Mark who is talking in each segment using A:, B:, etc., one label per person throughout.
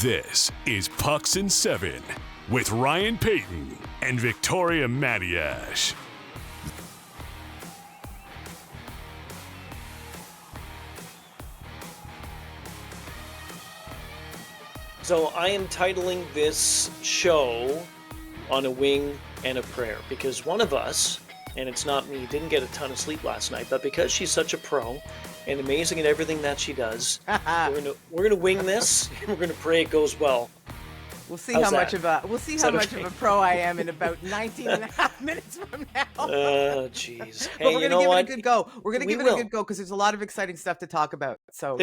A: This is Pucks in 7 with Ryan Paton and Victoria Matiash.
B: So I am titling this show On a Wing and a Prayer because one of us, and it's not me, didn't get a ton of sleep last night, but because she's such a pro and amazing at everything that she does, we're gonna wing this and we're gonna pray it goes well.
C: We'll see how much of a pro I am in about 19 and a half minutes from now.
B: Oh, jeez.
C: Hey, but we're going to give it a good go. We're going to give it a good go because there's a lot of exciting stuff to talk about. So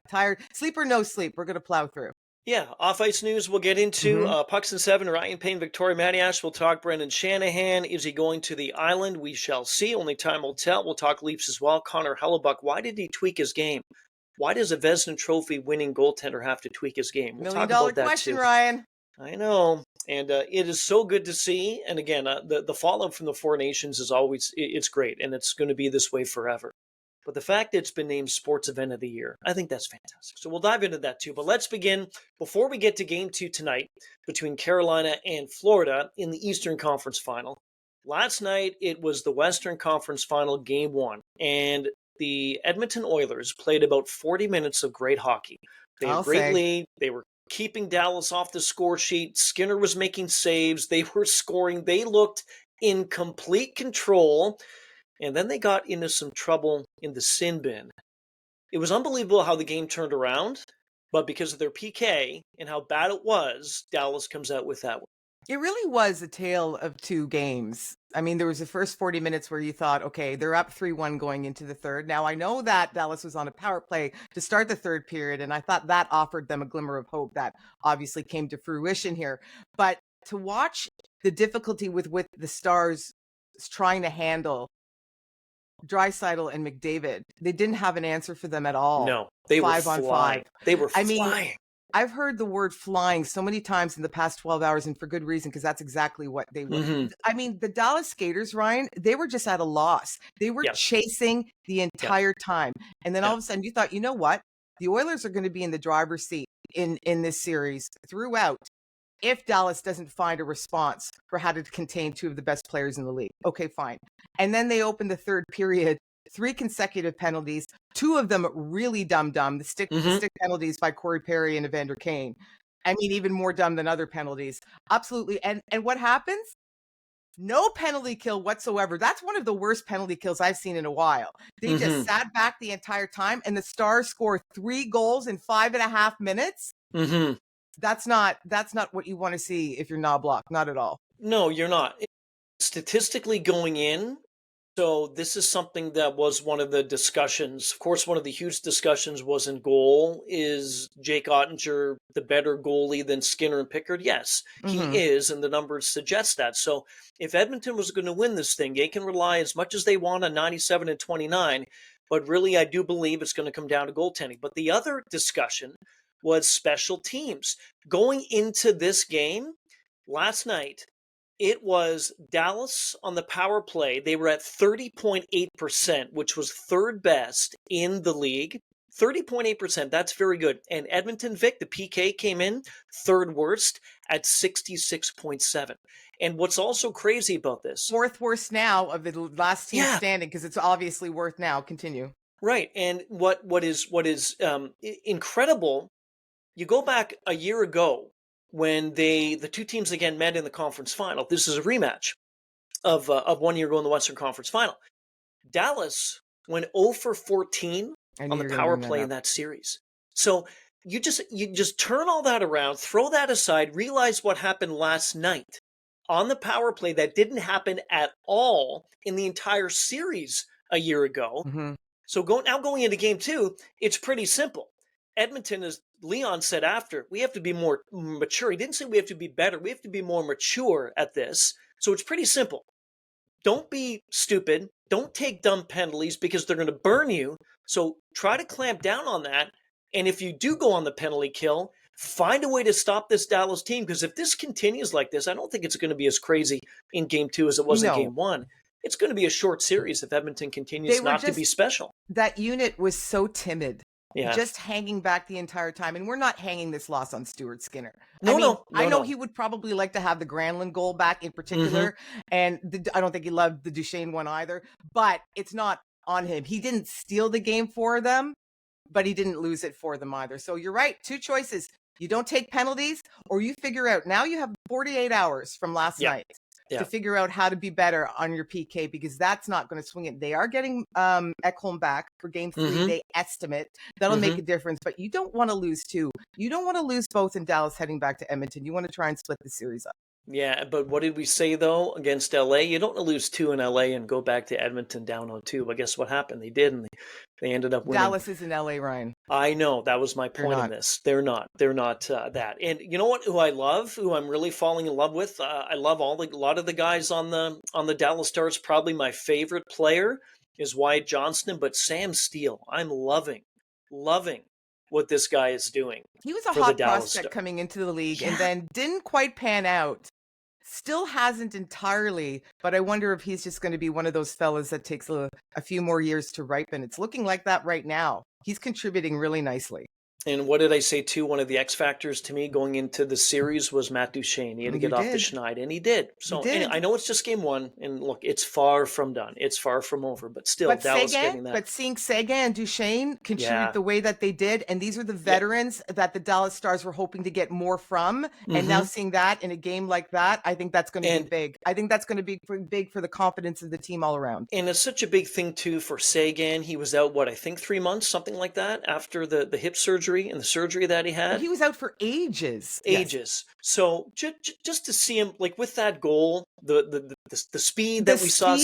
C: tired, sleep or no sleep, we're going to plow through.
B: Yeah, off-ice news we'll get into. Pucks in 7, Ryan Payne, Victoria Matiash. We'll talk Brendan Shanahan. Is he going to the island? We shall see. Only time will tell. We'll talk Leafs as well. Connor Hellebuck, why did he tweak his game? Why does a Vezina Trophy winning goaltender have to tweak his game? We'll talk about that
C: question,
B: too.
C: Ryan.
B: I know. And it is so good to see. And again, the fallout from the Four Nations is always, it's great. And it's going to be this way forever. But the fact that it's been named Sports Event of the Year, I think that's fantastic. So we'll dive into that too. But let's begin, before we get to Game 2 tonight, between Carolina and Florida in the Eastern Conference Final. Last night, it was the Western Conference Final, Game 1. And the Edmonton Oilers played about 40 minutes of great hockey. They had a great lead. They were keeping Dallas off the score sheet. Skinner was making saves. They were scoring. They looked in complete control. And then they got into some trouble in the sin bin. It was unbelievable how the game turned around. But because of their PK and how bad it was, Dallas comes out with that one.
C: It really was a tale of two games. I mean, there was the first 40 minutes where you thought, okay, they're up 3-1 going into the third. Now, I know that Dallas was on a power play to start the third period, and I thought that offered them a glimmer of hope that obviously came to fruition here. But to watch the difficulty with the Stars trying to handle Draisaitl and McDavid, they didn't have an answer for them at all.
B: No, they were flying. They were flying.
C: Mean, I've heard the word flying so many times in the past 12 hours, and for good reason, because that's exactly what they were. Mm-hmm. I mean, the Dallas skaters, Ryan, they were just at a loss. They were chasing the entire time. And then all of a sudden you thought, you know what? The Oilers are going to be in the driver's seat in this series throughout if Dallas doesn't find a response for how to contain two of the best players in the league. Okay, fine. And then they opened the third period. 3 consecutive penalties, 2 of them really dumb. The stick penalties by Corey Perry and Evander Kane. I mean, even more dumb than other penalties. Absolutely. And what happens? No penalty kill whatsoever. That's one of the worst penalty kills I've seen in a while. They just sat back the entire time, and the Stars score 3 goals in 5.5 minutes. Mm-hmm. That's not what you want to see if you're not blocked. Not at all.
B: No, you're not. Statistically going in, so this is something that was one of the discussions. Of course, one of the huge discussions was in goal. Is Jake Ottinger the better goalie than Skinner and Pickard? Yes, he is, and the numbers suggest that. So if Edmonton was going to win this thing, they can rely as much as they want on 97-29, but really I do believe it's going to come down to goaltending. But the other discussion was special teams. Going into this game last night, it was Dallas on the power play. They were at 30.8%, which was third best in the league. 30.8%, that's very good. And Edmonton, Vic, the PK came in third worst at 66.7. And what's also crazy about this?
C: Fourth worst now of the last team standing, because it's obviously worth now. Continue.
B: Right. And what is incredible, you go back a year ago, when the two teams again met in the conference final. This is a rematch of 1 year ago in the Western Conference Final. Dallas went 0 for 14 on the power play in that series. So you just turn all that around, throw that aside, realize what happened last night on the power play that didn't happen at all in the entire series a year ago. Mm-hmm. So going into Game 2, it's pretty simple. Edmonton, as Leon said after, we have to be more mature. He didn't say we have to be better. We have to be more mature at this. So it's pretty simple. Don't be stupid. Don't take dumb penalties because they're going to burn you. So try to clamp down on that. And if you do go on the penalty kill, find a way to stop this Dallas team. Because if this continues like this, I don't think it's going to be as crazy in Game 2 as it was in Game 1. It's going to be a short series if Edmonton continues not to be special.
C: That unit was so timid.
B: Yeah.
C: just hanging back the entire time. And we're not hanging this loss on Stuart Skinner.
B: No.
C: I know he would probably like to have the Granlund goal back in particular. And I don't think he loved the Duchesne one either, but it's not on him. He didn't steal the game for them, but he didn't lose it for them either. So you're right. Two choices. You don't take penalties, or you figure out, now you have 48 hours from last night to figure out how to be better on your PK, because that's not going to swing it. They are getting Ekholm back for game 3, they estimate. That'll make a difference, but you don't want to lose two. You don't want to lose both in Dallas heading back to Edmonton. You want to try and split the series up.
B: Yeah, but what did we say, though, against LA? You don't want to lose 2 in LA and go back to Edmonton down on 2. But guess what happened? They did, and they ended up winning.
C: Dallas is in LA, Ryan.
B: I know. That was my point in this. They're not that. And you know what? Who I love, who I'm really falling in love with, I love a lot of the guys on the Dallas Stars. Probably my favorite player is Wyatt Johnston, but Sam Steele. I'm loving what this guy is doing.
C: He was a hot prospect coming into the league and then didn't quite pan out. Still hasn't entirely, but I wonder if he's just going to be one of those fellas that takes a few more years to ripen. It's looking like that right now. He's contributing really nicely.
B: And what did I say too? One of the X factors to me going into the series was Matt Duchesne. He had to get off the schneid, and he did. So I know it's just game 1, and look, it's far from done. It's far from over, but still, Dallas getting that.
C: But seeing Seguin and Duchesne contribute the way that they did, and these are the veterans that the Dallas Stars were hoping to get more from, and now seeing that in a game like that, I think that's going to be big. I think that's going to be big for the confidence of the team all around.
B: And it's such a big thing too for Seguin. He was out, I think 3 months, something like that, after the hip surgery and the surgery that he had.
C: He was out for ages.
B: Yes. So just to see him, like, with that goal, the speed that we saw.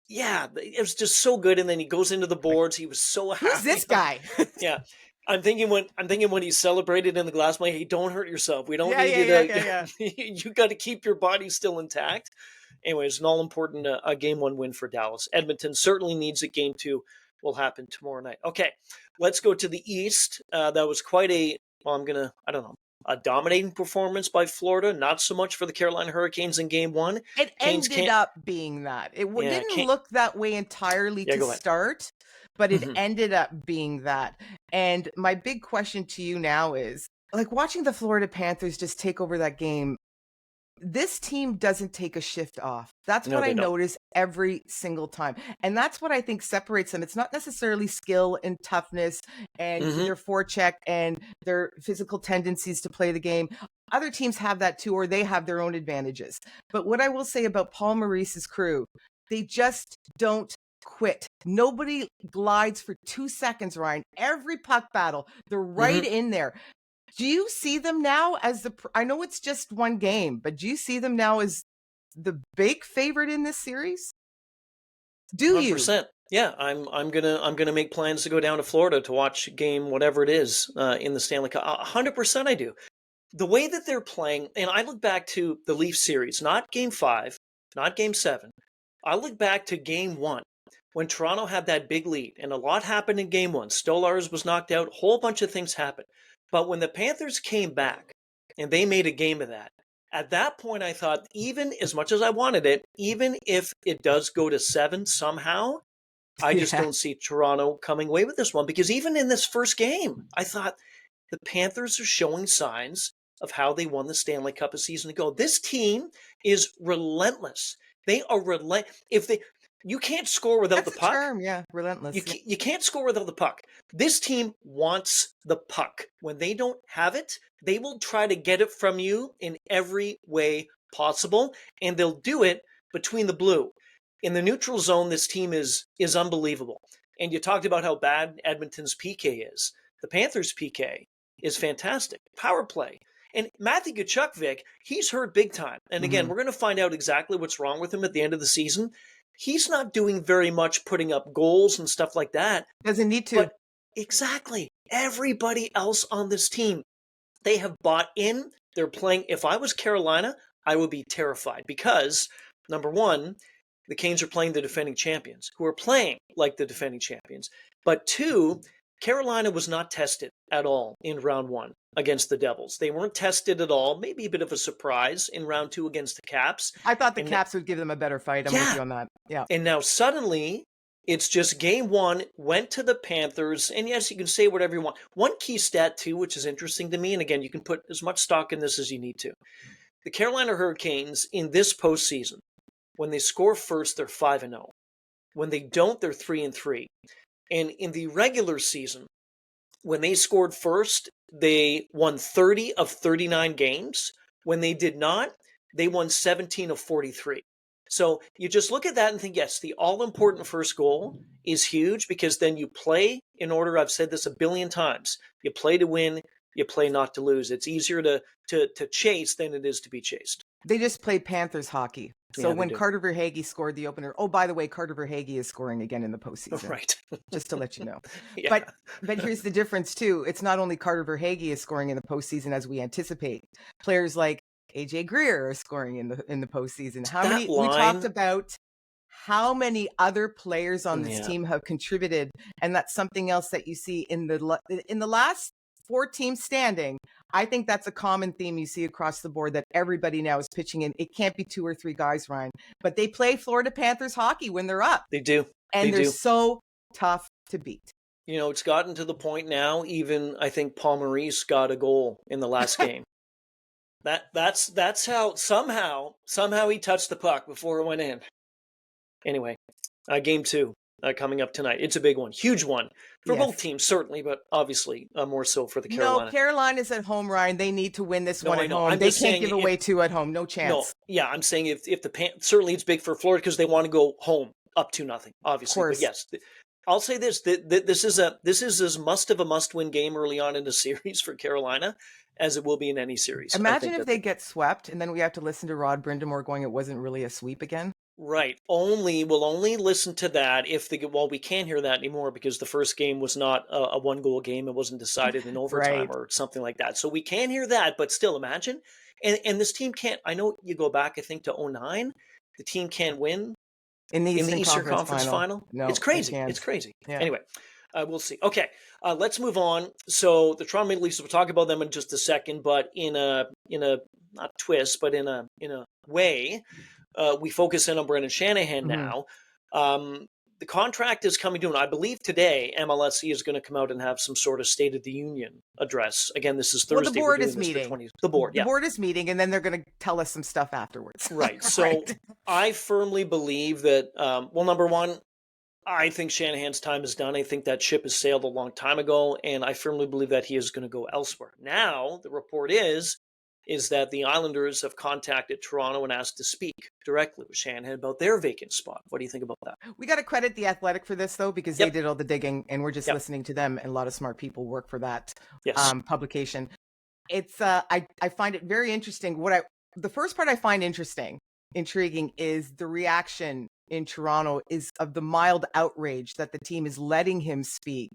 B: Yeah, it was just so good. And then he goes into the boards. He was so happy.
C: Who's this guy?
B: Yeah. I'm thinking when he celebrated in the glass, like, hey, don't hurt yourself. We don't need you to. You got to keep your body still intact. Anyways, an all-important game 1 win for Dallas. Edmonton certainly needs it. Game 2 will happen tomorrow night. Okay, let's go to the East. That was quite a dominating performance by Florida. Not so much for the Carolina Hurricanes in game 1.
C: It ended up being that. It didn't look that way entirely to start, but it ended up being that. And my big question to you now is, like, watching the Florida Panthers just take over that game, this team doesn't take a shift off. That's what I notice every single time. And that's what I think separates them. It's not necessarily skill and toughness and their forecheck and their physical tendencies to play the game. Other teams have that too, or they have their own advantages. But what I will say about Paul Maurice's crew, they just don't quit. Nobody glides for 2 seconds, Ryan. Every puck battle, they're right in there. Do you see them now as I know it's just one game, but do you see them now as the big favorite in this series? Do
B: 100%. You? Yeah, I'm gonna make plans to go down to Florida to watch game whatever it is in the Stanley Cup. 100% I do. The way that they're playing, and I look back to the Leafs series, not game 5, not game 7. I look back to game 1 when Toronto had that big lead, and a lot happened in game 1. Stolarz was knocked out, a whole bunch of things happened. But when the Panthers came back and they made a game of that, at that point I thought, even as much as I wanted it, even if it does go to 7 somehow, I just don't see Toronto coming away with this one. Because even in this first game, I thought the Panthers are showing signs of how they won the Stanley Cup a season ago. This team is relentless. They are relentless. You can't score without the puck.
C: Term, relentless.
B: You can't score without the puck. This team wants the puck. When they don't have it, they will try to get it from you in every way possible, and they'll do it between the blue. In the neutral zone, this team is unbelievable. And you talked about how bad Edmonton's PK is. The Panthers' PK is fantastic. Power play. And Matthew Tkachuk, Vic, he's hurt big time. And again, we're going to find out exactly what's wrong with him at the end of the season. He's not doing very much putting up goals and stuff like that.
C: Doesn't need to.
B: But exactly. Everybody else on this team, they have bought in. They're playing. If I was Carolina, I would be terrified because, number one, the Canes are playing the defending champions, who are playing like the defending champions. But 2, Carolina was not tested at all in round 1 against the Devils. They weren't tested at all. Maybe a bit of a surprise in round 2 against the Caps.
C: I thought the Caps would give them a better fight. I'm with you on that. Yeah.
B: And now suddenly It's just game one, went to the Panthers, and yes, you can say whatever you want. One key stat, too, which is interesting to me, and again, you can put as much stock in this as you need to. The Carolina Hurricanes in this postseason, when they score first, they're 5-0. When they don't, they're 3-3. And in the regular season, when they scored first, they won 30 of 39 games. When they did not, they won 17 of 43. So you just look at that and think, yes, the all-important first goal is huge because then you play in order. I've said this a billion times. You play to win. You play not to lose. It's easier to chase than it is to be chased.
C: They just play Panthers hockey. So
B: Yeah,
C: when Carter Verhaeghe scored the opener, oh, by the way, Carter Verhaeghe is scoring again in the postseason.
B: Right.
C: Just to let you know.
B: Yeah.
C: But here's the difference too. It's not only Carter Verhaeghe is scoring in the postseason as we anticipate. Players like AJ Greer are scoring in the postseason. We talked about how many other players on this team have contributed, and that's something else that you see in the last 4 teams standing. I think that's a common theme you see across the board, that everybody now is pitching in. It can't be 2 or 3 guys, Ryan, but they play Florida Panthers hockey when they're up.
B: They do.
C: And they're so tough to beat.
B: You know, it's gotten to the point now, even I think Paul Maurice got a goal in the last game. That's how somehow he touched the puck before it went in. Anyway, game 2 coming up tonight. It's a big one, huge one for both teams, certainly, but obviously more so for the Carolina.
C: No, Carolina's at home, Ryan. They need to win this one at home. They can't give away 2 at home. No chance.
B: No, yeah, I'm saying if certainly it's big for Florida because they want to go home up 2-0, obviously. But yes, I'll say this: this is as much of a must-win game early on in the series for Carolina as it will be in any series.
C: Imagine if they get swept and then we have to listen to Rod Brindamore going, "It wasn't really a sweep again."
B: Right. We'll only listen to that if we can't hear that anymore because the first game was not a 1-goal game. It wasn't decided in overtime or something like that. So we can't hear that, but still imagine. And this team can't, I know you go back, I think to 2009, the team can't win
C: in the Eastern
B: Conference Final.
C: No,
B: it's crazy. It's crazy.
C: Yeah.
B: Anyway, we'll see. Okay. Let's move on. So the Toronto Maple Leafs, we'll talk about them in just a second, but in a not twist, but in a way, we focus in on Brendan Shanahan now. The contract is coming to an, I believe today, MLSE is going to come out and have some sort of State of the Union address. Again, this is Thursday.
C: Well, the board is meeting.
B: The board
C: is meeting, and then they're going to tell us some stuff afterwards.
B: Right. So I firmly believe that, number one, I think Shanahan's time is done. I think that ship has sailed a long time ago, and I firmly believe that he is going to go elsewhere. Now, the report is that the Islanders have contacted Toronto and asked to speak directly with Shanahan about their vacant spot. What do you think about that?
C: We got to credit The Athletic for this, though, because they did all the digging, and we're just listening to them, and a lot of smart people work for that publication. It's I find it very interesting. The first part I find intriguing is the reaction in Toronto is of the mild outrage that the team is letting him speak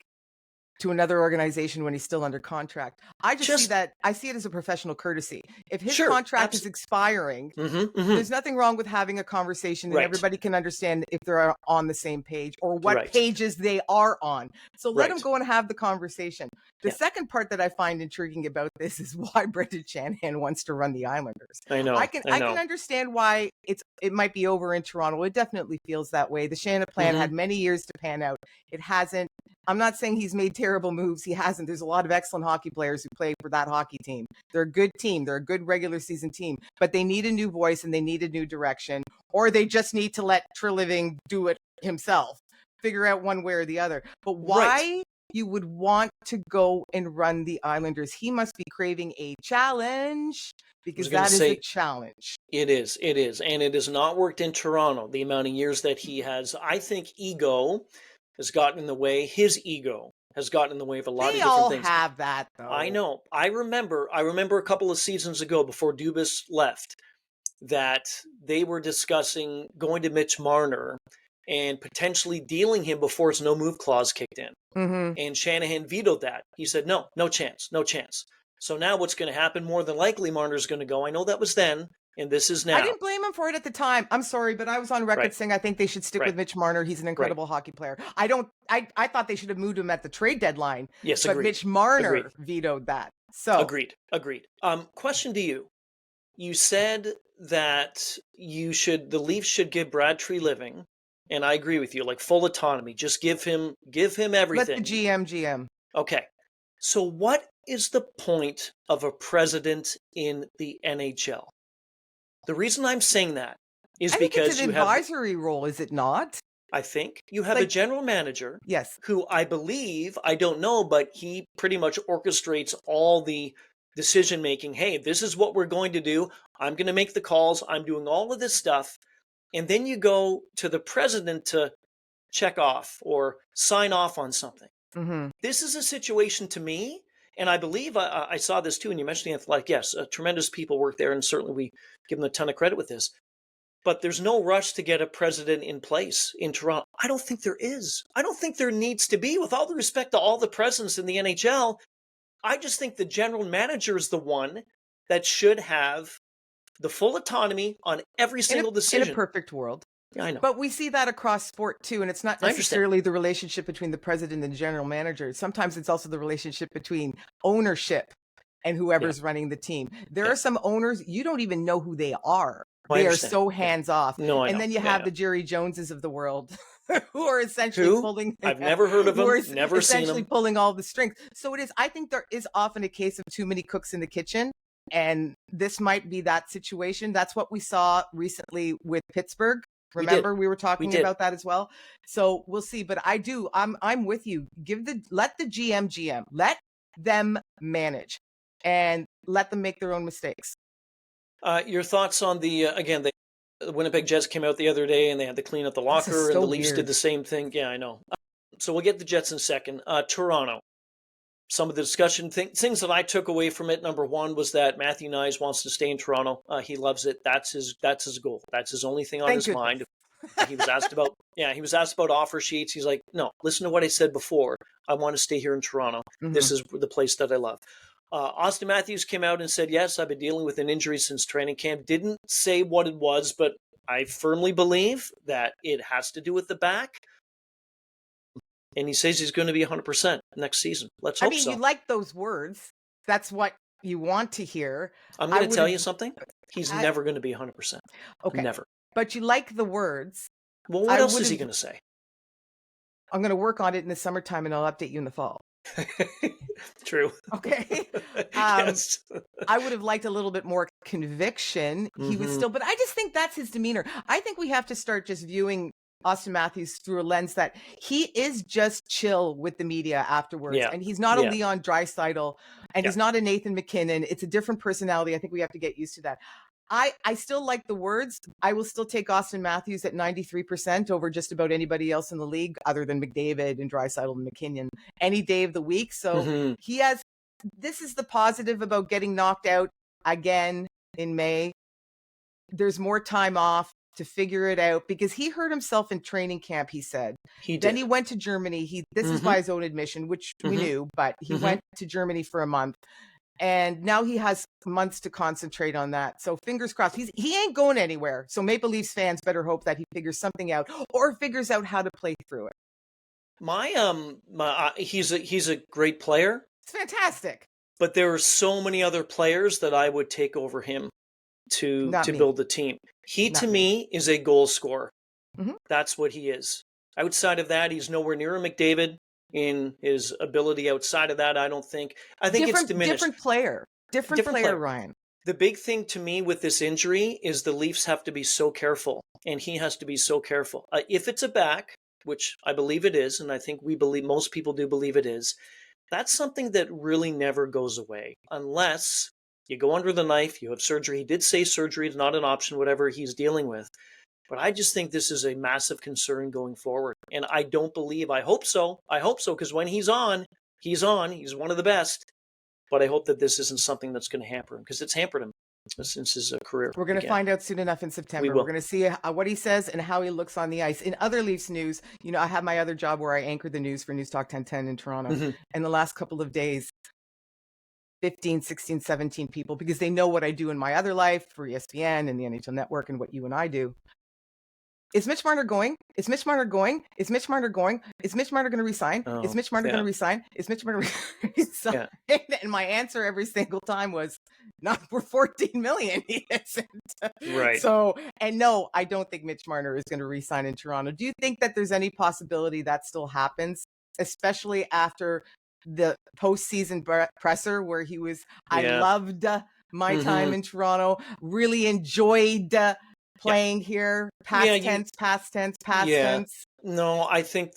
C: to another organization when he's still under contract. I see it as a professional courtesy. If his contract is expiring, there's nothing wrong with having a conversation and everybody can understand if they're on the same page or what pages they are on. So let him go and have the conversation. The second part that I find intriguing about this is why Brendan Shanahan wants to run the Islanders.
B: I know.
C: I can understand why it might be over in Toronto. It definitely feels that way. The Shanahan plan had many years to pan out. It hasn't. I'm not saying he's made terrible moves. He hasn't. There's a lot of excellent hockey players who play for that hockey team. They're a good team. They're a good regular season team, but they need a new voice and they need a new direction, or they just need to let Treliving do it himself, figure out one way or the other. But why you would want to go and run the Islanders? He must be craving a challenge, because that is a challenge.
B: It is. And it has not worked in Toronto. The amount of years that he has, I think ego has gotten in the way. His ego has gotten in the way of a lot of different things.
C: They all have that, though.
B: I know. I remember a couple of seasons ago before Dubas left that they were discussing going to Mitch Marner and potentially dealing him before his no-move clause kicked in. And Shanahan vetoed that. He said, no chance. So now what's going to happen? More than likely, Marner's going to go. I know that was then, and this is now.
C: I didn't blame him for it at the time. I'm sorry, but I was on record saying I think they should stick with Mitch Marner. He's an incredible hockey player. I thought they should have moved him at the trade deadline.
B: Yes,
C: but
B: agreed.
C: Mitch Marner vetoed that. So
B: Agreed. Question to you. You said that the Leafs should give Brad Treliving And I agree with you, like full autonomy. Just give him everything.
C: Let the GM.
B: Okay. So what is the point of a president in the NHL? The reason I'm saying that is because
C: it's an advisory role, is it not?
B: I think you have a general manager,
C: yes,
B: who I believe, I don't know, but he pretty much orchestrates all the decision making. Hey, this is what we're going to do. I'm going to make the calls. I'm doing all of this stuff. And then you go to the president to check off or sign off on something.
C: Mm-hmm.
B: This is a situation to me, and I believe I saw this too, and you mentioned it, like, yes, tremendous people work there, and certainly we give them a ton of credit with this. But there's no rush to get a president in place in Toronto. I don't think there is. I don't think there needs to be. With all the respect to all the presidents in the NHL, I just think the general manager is the one that should have the full autonomy on every single decision.
C: In a perfect world.
B: Yeah, I know.
C: But we see that across sport too. And it's not necessarily the relationship between the president and the general manager. Sometimes it's also the relationship between ownership and whoever's running the team. There are some owners, you don't even know who they are. They are so hands off.
B: No, I know.
C: And then you have the Jerry Joneses of the world who are essentially pulling.
B: I've never heard of them. Never seen them.
C: Essentially pulling all the strings. So it is. I think there is often a case of too many cooks in the kitchen, and this might be that situation. That's what we saw recently with Pittsburgh. Remember, we were talking about that as well. So we'll see. But I'm with you. Let the GM. Let them manage, and let them make their own mistakes.
B: Your thoughts on the Winnipeg Jets came out the other day and they had to clean up the locker, and the Leafs did the same thing. Yeah, I know. So we'll get the Jets in a second. Toronto. Some of the discussion things that I took away from it. Number one was that Matthew Nyes wants to stay in Toronto. He loves it. That's his goal. That's his only thing on his mind. He was asked about offer sheets. He's like, no, listen to what I said before. I want to stay here in Toronto. Mm-hmm. This is the place that I love. Austin Matthews came out and said, yes, I've been dealing with an injury since training camp. Didn't say what it was, but I firmly believe that it has to do with the back. And he says he's going to be 100% next season. Let's hope so.
C: You like those words. That's what you want to hear.
B: I'm going to tell you something. He's never going to be 100%.
C: Okay.
B: Never.
C: But you like the words.
B: Well, what else is he going to say?
C: I'm going to work on it in the summertime and I'll update you in the fall.
B: True.
C: Okay.
B: Yes.
C: I would have liked a little bit more conviction. He was still, but I just think that's his demeanor. I think we have to start just viewing Austin Matthews through a lens that he is just chill with the media afterwards. Yeah. And he's not a Leon Draisaitl and he's not a Nathan McKinnon. It's a different personality. I think we have to get used to that. I still like the words. I will still take Austin Matthews at 93% over just about anybody else in the league other than McDavid and Draisaitl and McKinnon any day of the week. So this is the positive about getting knocked out again in May. There's more time off to figure it out because he hurt himself in training camp, he said. Then he went to Germany. This is by his own admission, which we knew, but he went to Germany for a month. And now he has months to concentrate on that. So fingers crossed. He ain't going anywhere. So Maple Leafs fans better hope that he figures something out or figures out how to play through it.
B: He's a great player.
C: It's fantastic.
B: But there are so many other players that I would take over him to build the team. To me is a goal scorer. That's what he is. Outside of that, he's nowhere near a McDavid. In his ability outside of that, I think it's diminished. Different player, Ryan. The big thing to me with this injury is the Leafs have to be so careful, and he has to be so careful. If it's a back, which I believe it is, and I think most people do believe it is, that's something that really never goes away unless you go under the knife, you have surgery. He did say surgery is not an option, whatever he's dealing with. But I just think this is a massive concern going forward. And I hope so, because when he's on. He's one of the best. But I hope that this isn't something that's going to hamper him, because it's hampered him since his career.
C: We're going to find out soon enough in September. We're going to see what he says and how he looks on the ice. In other Leafs news, I have my other job where I anchor the news for News Talk 1010 in Toronto. And the last couple of days, 15, 16, 17 people, because they know what I do in my other life for ESPN and the NHL Network and what you and I do. Is Mitch Marner going? Is Mitch Marner going? Is Mitch Marner going? Is Mitch Marner going to resign? Is Mitch Marner going to resign? Is Mitch Marner going to resign? Yeah. And my answer every single time was, not for $14 million. He isn't.
B: Right.
C: So, and no, I don't think Mitch Marner is going to resign in Toronto. Do you think that there's any possibility that still happens, especially after the postseason presser where he was, I loved my time in Toronto, really enjoyed playing here, past tense.
B: No, I think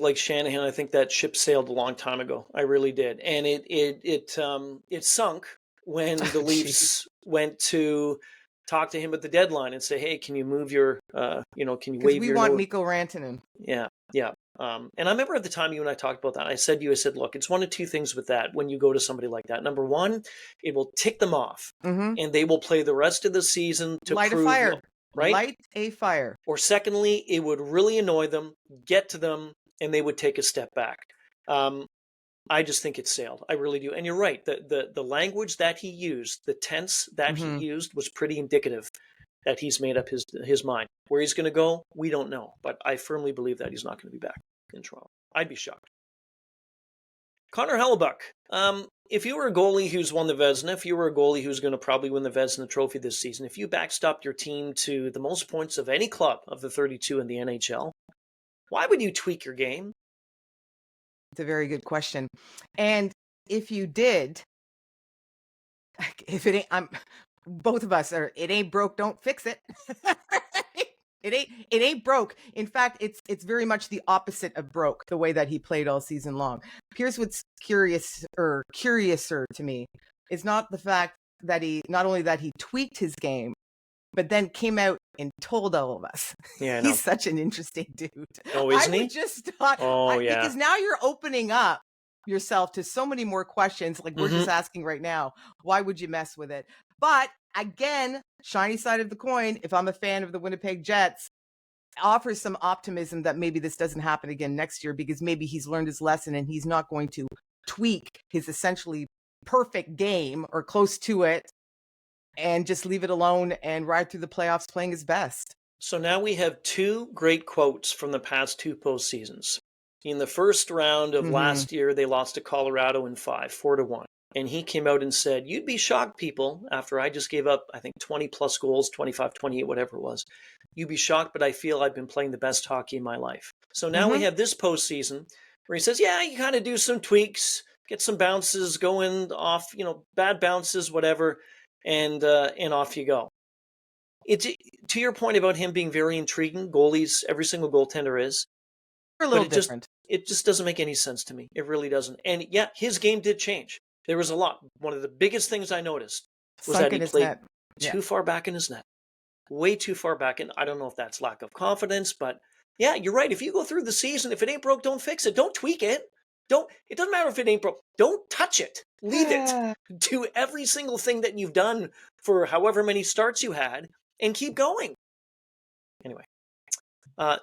B: like Shanahan, I think that ship sailed a long time ago. I really did. And it sunk when the Leafs went to talk to him at the deadline and say, "Hey, can you move your can you waive
C: we
B: your
C: want Mikko Rantanen."
B: Yeah. And I remember at the time you and I talked about that. I said, look, it's one of two things with that when you go to somebody like that. Number one, it will tick them off, and they will play the rest of the season to
C: light
B: prove
C: a fire.
B: Right?
C: Light a fire.
B: Or secondly, it would really annoy them, get to them, and they would take a step back. I just think it sailed. I really do. And you're right. The language that he used, the tense that he used was pretty indicative that he's made up his mind. Where he's going to go, we don't know. But I firmly believe that he's not going to be back in Toronto. I'd be shocked. Connor Hellebuck. If you were a goalie who's won the Vezina, if you were a goalie who's going to probably win the Vezina Trophy this season, if you backstopped your team to the most points of any club of the 32 in the NHL, why would you tweak your game?
C: It's a very good question. And if you did, if it ain't, both of us are, it ain't broke, don't fix it. It ain't broke. In fact, it's very much the opposite of broke, the way that he played all season long. Here's what's curiouser to me is not the fact that not only that he tweaked his game, but then came out and told all of us.
B: Yeah,
C: he's such an interesting dude.
B: Oh, isn't he?
C: I just thought, because now you're opening up yourself to so many more questions, like we're just asking right now. Why would you mess with it? But again, shiny side of the coin, if I'm a fan of the Winnipeg Jets, offers some optimism that maybe this doesn't happen again next year, because maybe he's learned his lesson and he's not going to tweak his essentially perfect game or close to it and just leave it alone and ride through the playoffs playing his best.
B: So now we have two great quotes from the past two postseasons. In the first round of last year, they lost to Colorado in 5, 4-1. And he came out and said, you'd be shocked, people, after I just gave up, I think, 20-plus goals, 25, 28, whatever it was. You'd be shocked, but I feel I've been playing the best hockey in my life. So now we have this postseason where he says, yeah, you kind of do some tweaks, get some bounces going off, bad bounces, whatever, and off you go. It's to your point about him being very intriguing. Goalies, every single goaltender is.
C: A little different.
B: It just doesn't make any sense to me. It really doesn't. And yeah, his game did change. There was a lot. One of the biggest things I noticed was that he played too far back in his net. Way too far back. And I don't know if that's lack of confidence, but yeah, you're right. If you go through the season, if it ain't broke, don't fix it. Don't tweak it. It doesn't matter if it ain't broke. Don't touch it. Leave it. Do every single thing that you've done for however many starts you had and keep going. Anyway.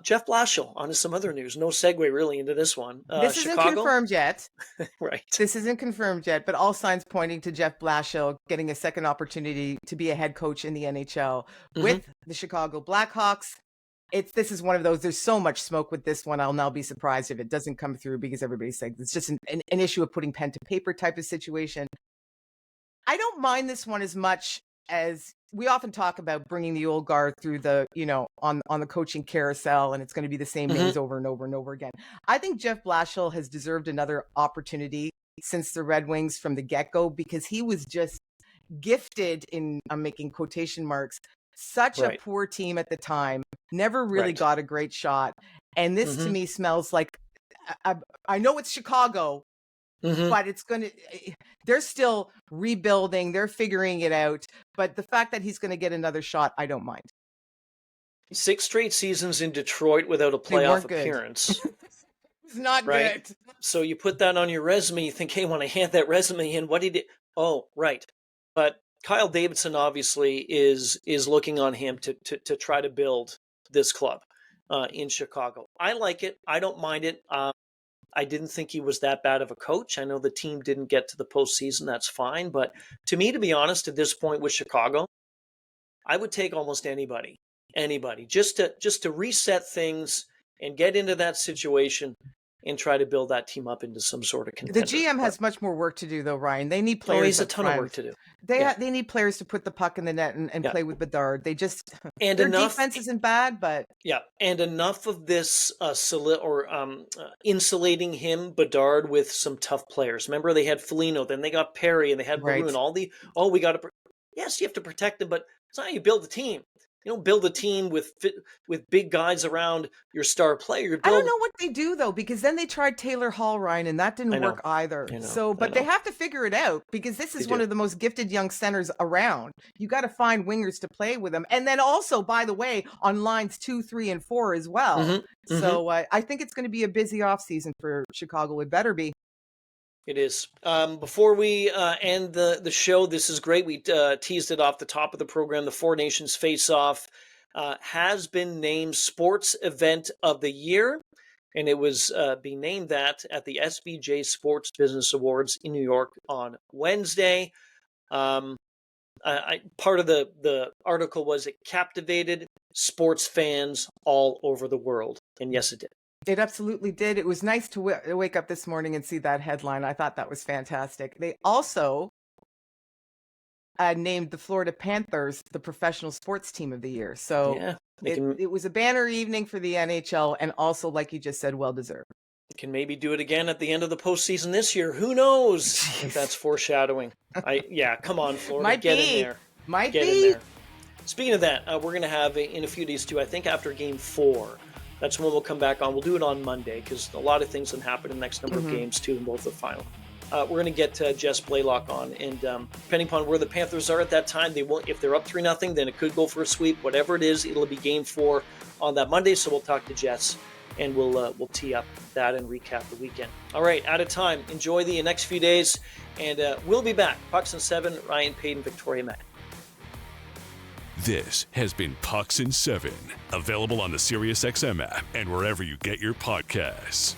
B: Jeff Blashill, on to some other news. No segue really into this one.
C: This isn't confirmed yet.
B: Right.
C: This isn't confirmed yet, but all signs pointing to Jeff Blashill getting a second opportunity to be a head coach in the NHL with the Chicago Blackhawks. This is one of those, there's so much smoke with this one. I'll now be surprised if it doesn't come through, because everybody's saying it's just an issue of putting pen to paper type of situation. I don't mind this one as much as we often talk about bringing the old guard through the, on the coaching carousel, and it's going to be the same names over and over and over again. I think Jeff Blashill has deserved another opportunity since the Red Wings from the get-go, because he was just gifted in, I'm making quotation marks, such a poor team at the time, never really got a great shot. And this to me smells like, I know it's Chicago, but they're still rebuilding. They're figuring it out. But the fact that he's going to get another shot, I don't mind. 6
B: straight seasons in Detroit without a playoff appearance.
C: It's not good.
B: So you put that on your resume. You think, hey, when I hand that resume in, what did it? Oh, right. But Kyle Davidson obviously is looking on him to try to build this club in Chicago. I like it. I don't mind it. I didn't think he was that bad of a coach. I know the team didn't get to the postseason. That's fine. But to me, to be honest, at this point with Chicago, I would take almost anybody Anybody. Just to reset things and get into that situation and try to build that team up into some sort of contender.
C: The GM has much more work to do, though, Ryan. They need players.
B: He's a ton of work to do.
C: They need players to put the puck in the net and play with Bedard. They just
B: and
C: their
B: enough,
C: defense isn't bad, but
B: and enough of this insulating him, Bedard, with some tough players. Remember, they had Foligno, then they got Perry, and they had Maroon. We got to. Yes, you have to protect them, but it's not how you build a team. You don't build a team with big guys around your star player.
C: I don't know what they do, though, because then they tried Taylor Hall, Ryan, and that didn't work either. But they have to figure it out, because this is one of the most gifted young centers around. You got to find wingers to play with them. And then also, by the way, on lines 2, 3, and 4 as well. Mm-hmm. So I think it's going to be a busy offseason for Chicago. It better be.
B: It is. Before we end the show, this is great. We teased it off the top of the program. The Four Nations Face-Off has been named Sports Event of the Year, and it was being named that at the SBJ Sports Business Awards in New York on Wednesday. Part of the article was it captivated sports fans all over the world, and yes, it did.
C: It absolutely did. It was nice to wake up this morning and see that headline. I thought that was fantastic. They also named the Florida Panthers the professional sports team of the year. So it was a banner evening for the NHL, and also, like you just said, well-deserved.
B: Can maybe do it again at the end of the postseason this year. Who knows if that's foreshadowing. Come on, Florida. Get in there.
C: Get in there.
B: Speaking of that, we're going to have in a few days too, I think after Game 4, that's when we'll come back on. We'll do it on Monday because a lot of things can happen in the next number of games too, in both the final. We're going to get Jess Blaylock on, and depending upon where the Panthers are at that time, they won't. If they're up 3-0, then it could go for a sweep. Whatever it is, it'll be Game 4 on that Monday. So we'll talk to Jess, and we'll tee up that and recap the weekend. All right, out of time. Enjoy the next few days, and we'll be back. Pucks and 7, Ryan Paton, Victoria Matt.
A: This has been Pucks and 7, available on the SiriusXM app and wherever you get your podcasts.